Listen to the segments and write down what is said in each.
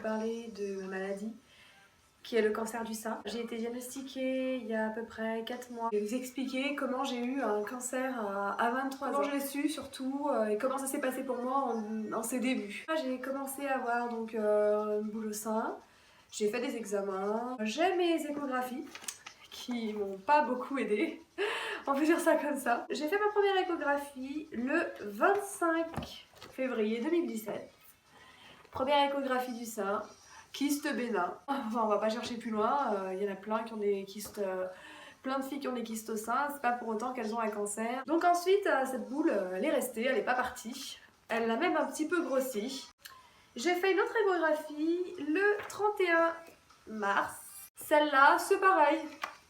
parler de ma maladie, qui est le cancer du sein. J'ai été diagnostiquée il y a à peu près 4 mois. Je vais vous expliquer comment j'ai eu un cancer à 23 ans. Comment je l'ai su surtout et comment ça s'est passé pour moi en ses débuts. J'ai commencé à avoir donc une boule au sein. J'ai fait des examens. J'ai mes échographies qui m'ont pas beaucoup aidé. On peut dire ça comme ça. J'ai fait ma première échographie le 25 février 2017. Première échographie du sein, kyste bénin. Enfin, on va pas chercher plus loin, il y en a plein qui ont des kystes, plein de filles qui ont des kystes au sein, c'est pas pour autant qu'elles ont un cancer. Donc ensuite, cette boule, elle est restée, elle est pas partie. Elle a même un petit peu grossi. J'ai fait une autre échographie le 31 mars. Celle-là, c'est pareil.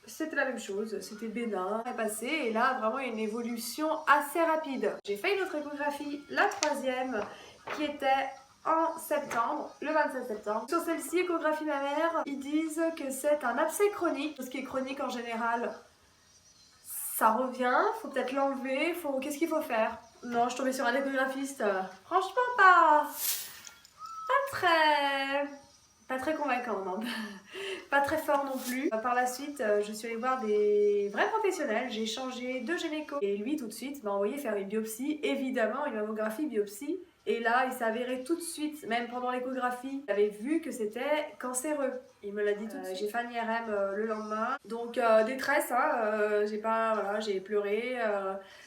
C'était la même chose, c'était bénin, elle est passée et là vraiment il y a une évolution assez rapide. J'ai fait une autre échographie, la troisième, qui était en septembre, le 27 septembre. Sur celle-ci, échographie mammaire, ils disent que c'est un abcès chronique. Ce qui est chronique en général, ça revient, faut peut-être l'enlever, qu'est-ce qu'il faut faire? Non, je suis tombée sur un échographiste, franchement pas très convaincant, non. Pas très fort non plus. Par la suite, je suis allée voir des vrais professionnels. J'ai changé de gynéco. Et lui, tout de suite, m'a envoyé faire une biopsie. Évidemment, une mammographie, biopsie. Et là, il s'est avéré tout de suite, même pendant l'échographie, il avait vu que c'était cancéreux. Il me l'a dit tout de suite. J'ai fait un IRM le lendemain. Donc, détresse, hein, j'ai pleuré.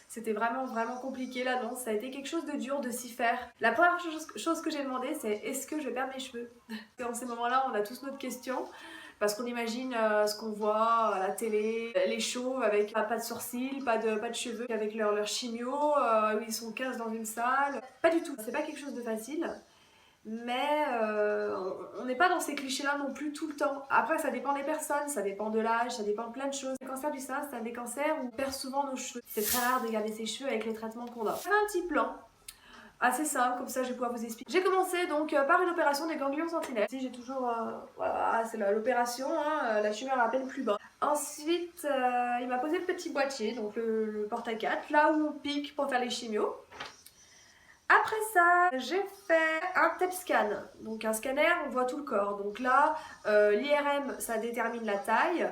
C'était vraiment compliqué l'annonce. Ça a été quelque chose de dur de s'y faire. La première chose que j'ai demandé, c'est est-ce que je vais perdre mes cheveux? Dans ces moments-là, on a tous notre question. Parce qu'on imagine ce qu'on voit à la télé, les chauves avec pas de sourcils, pas de cheveux, avec leur chimio, où ils sont 15 dans une salle. Pas du tout, c'est pas quelque chose de facile. Mais on n'est pas dans ces clichés-là non plus tout le temps. Après, ça dépend des personnes, ça dépend de l'âge, ça dépend de plein de choses. Le cancer du sein, c'est un des cancers où on perd souvent nos cheveux. C'est très rare de garder ses cheveux avec les traitements qu'on a. J'ai un petit plan assez simple, comme ça je vais pouvoir vous expliquer. J'ai commencé donc par une opération des ganglions sentinelles. Ici j'ai toujours, voilà, c'est l'opération, hein, la tumeur est à peine plus bas. Ensuite, il m'a posé le petit boîtier, donc le porte à 4, là où on pique pour faire les chimios. Après ça, j'ai fait un TEP scan, donc un scanner, on voit tout le corps. Donc là, l'IRM, ça détermine la taille.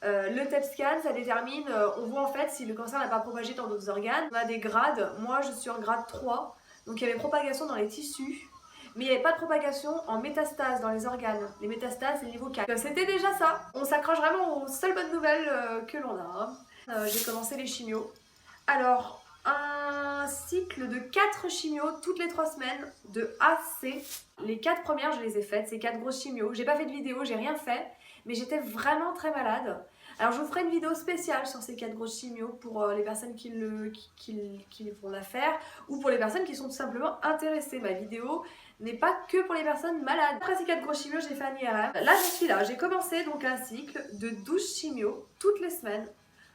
Le TEP scan, ça détermine, on voit en fait si le cancer n'a pas propagé dans d'autres organes. On a des grades, moi je suis en grade 3. Donc il y avait propagation dans les tissus, mais il n'y avait pas de propagation en métastase dans les organes. Les métastases, c'est le niveau 4. C'était déjà ça. On s'accroche vraiment aux seules bonnes nouvelles que l'on a. J'ai commencé les chimios. Alors, un cycle de 4 chimios toutes les 3 semaines, de A à C. Les 4 premières, je les ai faites, ces 4 grosses chimios. J'ai pas fait de vidéo, j'ai rien fait, mais j'étais vraiment très malade. Alors je vous ferai une vidéo spéciale sur ces 4 grosses chimios pour les personnes qui vont la faire ou pour les personnes qui sont tout simplement intéressées. Ma vidéo n'est pas que pour les personnes malades. Après ces 4 grosses chimios, j'ai fait un IRM. Là j'en suis là, j'ai commencé donc un cycle de 12 chimios toutes les semaines,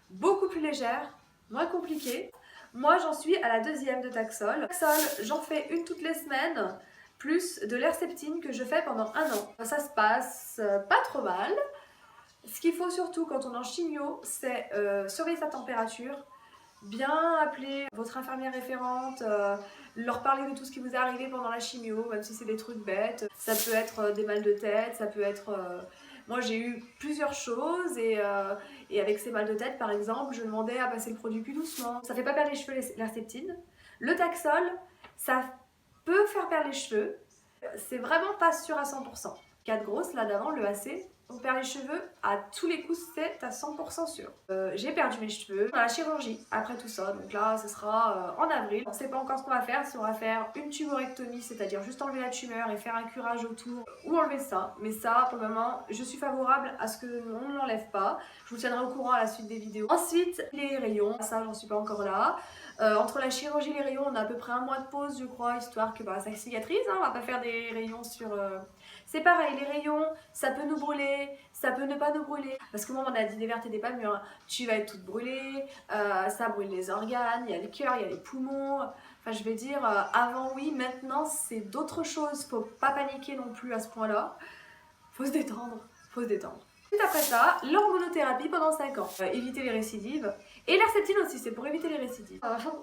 beaucoup plus légère, moins compliquée. Moi j'en suis à la deuxième de Taxol. Taxol, j'en fais une toutes les semaines, plus de l'Herceptine que je fais pendant 1 an. Ça se passe pas trop mal. Ce qu'il faut surtout quand on est en chimio, c'est surveiller sa température, bien appeler votre infirmière référente, leur parler de tout ce qui vous est arrivé pendant la chimio, même si c'est des trucs bêtes. Ça peut être des mal de tête, ça peut être... Moi j'ai eu plusieurs choses et avec ces mal de tête par exemple, je demandais à passer le produit plus doucement. Ça fait pas perdre les cheveux l'Herceptine. Le Taxol, ça peut faire perdre les cheveux, c'est vraiment pas sûr à 100%. 4 grosses, là d'avant, le AC, on perd les cheveux à tous les coups, c'est à 100% sûr. J'ai perdu mes cheveux dans la chirurgie après tout ça, donc là ce sera en avril. On ne sait pas encore ce qu'on va faire, si on va faire une tumorectomie, c'est-à-dire juste enlever la tumeur et faire un curage autour, ou enlever ça. Mais ça, pour le moment, je suis favorable à ce qu'on ne l'enlève pas. Je vous tiendrai au courant à la suite des vidéos. Ensuite, les rayons, ça j'en suis pas encore là. Entre la chirurgie et les rayons, on a à peu près 1 mois de pause, je crois, histoire que ça cicatrise. Hein, on va pas faire des rayons sur... C'est pareil, les rayons, ça peut nous brûler, ça peut ne pas nous brûler. Parce que moi, on a dit des vertes et des pas mûres. Tu vas être toute brûlée, ça brûle les organes, il y a le cœur, il y a les poumons. Enfin, je vais dire, avant oui, maintenant c'est d'autres choses. Faut pas paniquer non plus à ce point-là. Faut se détendre, faut se détendre. Suite après ça, l'hormonothérapie pendant 5 ans. Éviter les récidives. Et l'herceptine aussi, c'est pour éviter les récidives.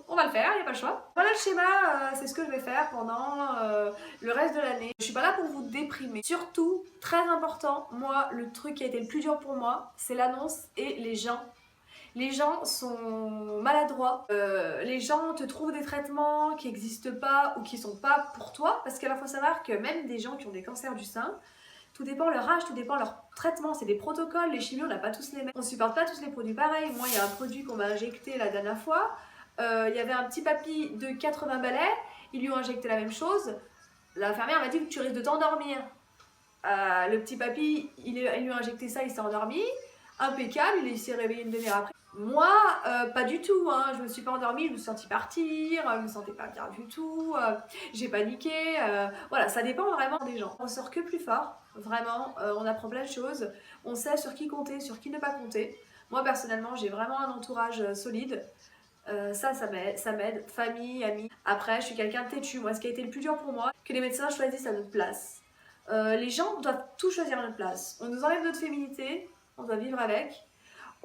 On va le faire, il n'y a pas le choix. Voilà le schéma, c'est ce que je vais faire pendant le reste de l'année. Je suis pas là pour vous déprimer. Surtout, très important, moi, le truc qui a été le plus dur pour moi, c'est l'annonce et les gens. Les gens sont maladroits, les gens te trouvent des traitements qui n'existent pas ou qui sont pas pour toi, parce qu'il faut savoir que même des gens qui ont des cancers du sein, tout dépend leur âge, tout dépend leur traitement, c'est des protocoles, les chimios on n'a pas tous les mêmes. On supporte pas tous les produits pareils. Moi il y a un produit qu'on m'a injecté la dernière fois, il y avait un petit papy de 80 balais, ils lui ont injecté la même chose, l'infirmière m'a dit que tu risques de t'endormir. Le petit papy, il lui a injecté ça, il s'est endormi, impeccable, il s'est réveillé une demi-heure après. Moi, pas du tout, hein. Je me suis pas endormie, je me suis sentie partir, je me sentais pas bien du tout, j'ai paniqué, voilà, ça dépend vraiment des gens. On sort que plus fort, vraiment, on apprend plein de choses, on sait sur qui compter, sur qui ne pas compter. Moi personnellement, j'ai vraiment un entourage solide, ça m'aide, famille, amis. Après, je suis quelqu'un de têtu, moi ce qui a été le plus dur pour moi, que les médecins choisissent à notre place. Les gens doivent tout choisir à notre place. On nous enlève notre féminité, on doit vivre avec.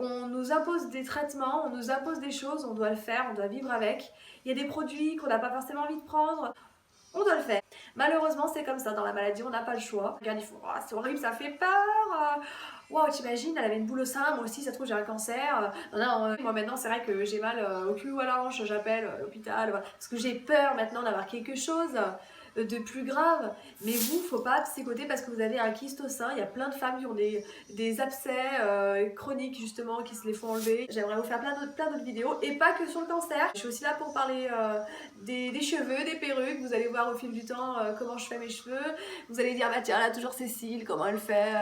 On nous impose des traitements, on nous impose des choses, on doit le faire, on doit vivre avec. Il y a des produits qu'on n'a pas forcément envie de prendre, on doit le faire. Malheureusement, c'est comme ça, dans la maladie, on n'a pas le choix. Regarde, ils font, oh, c'est horrible, ça fait peur. Wow, t'imagines, elle avait une boule au sein, moi aussi, ça se trouve, j'ai un cancer. Non, moi maintenant, c'est vrai que j'ai mal au cul ou à la hanche, j'appelle l'hôpital, voilà. Parce que j'ai peur maintenant d'avoir quelque chose de plus grave. Mais vous, faut pas psychoter parce que vous avez un kyste au sein. Il y a plein de femmes qui ont des abcès chroniques justement qui se les font enlever. J'aimerais vous faire plein d'autres vidéos et pas que sur le cancer. Je suis aussi là pour parler des cheveux, des perruques. Vous allez voir au fil du temps comment je fais mes cheveux. Vous allez dire bah tiens là toujours Cécile, comment elle fait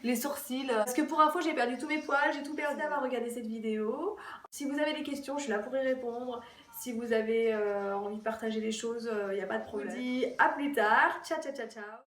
les sourcils. Parce que pour info j'ai perdu tous mes poils, j'ai tout perdu d'avoir regardé cette vidéo. Si vous avez des questions, je suis là pour y répondre. Si vous avez envie de partager les choses, il n'y a pas de problème. Je vous dis à plus tard. Ciao, ciao, ciao, ciao.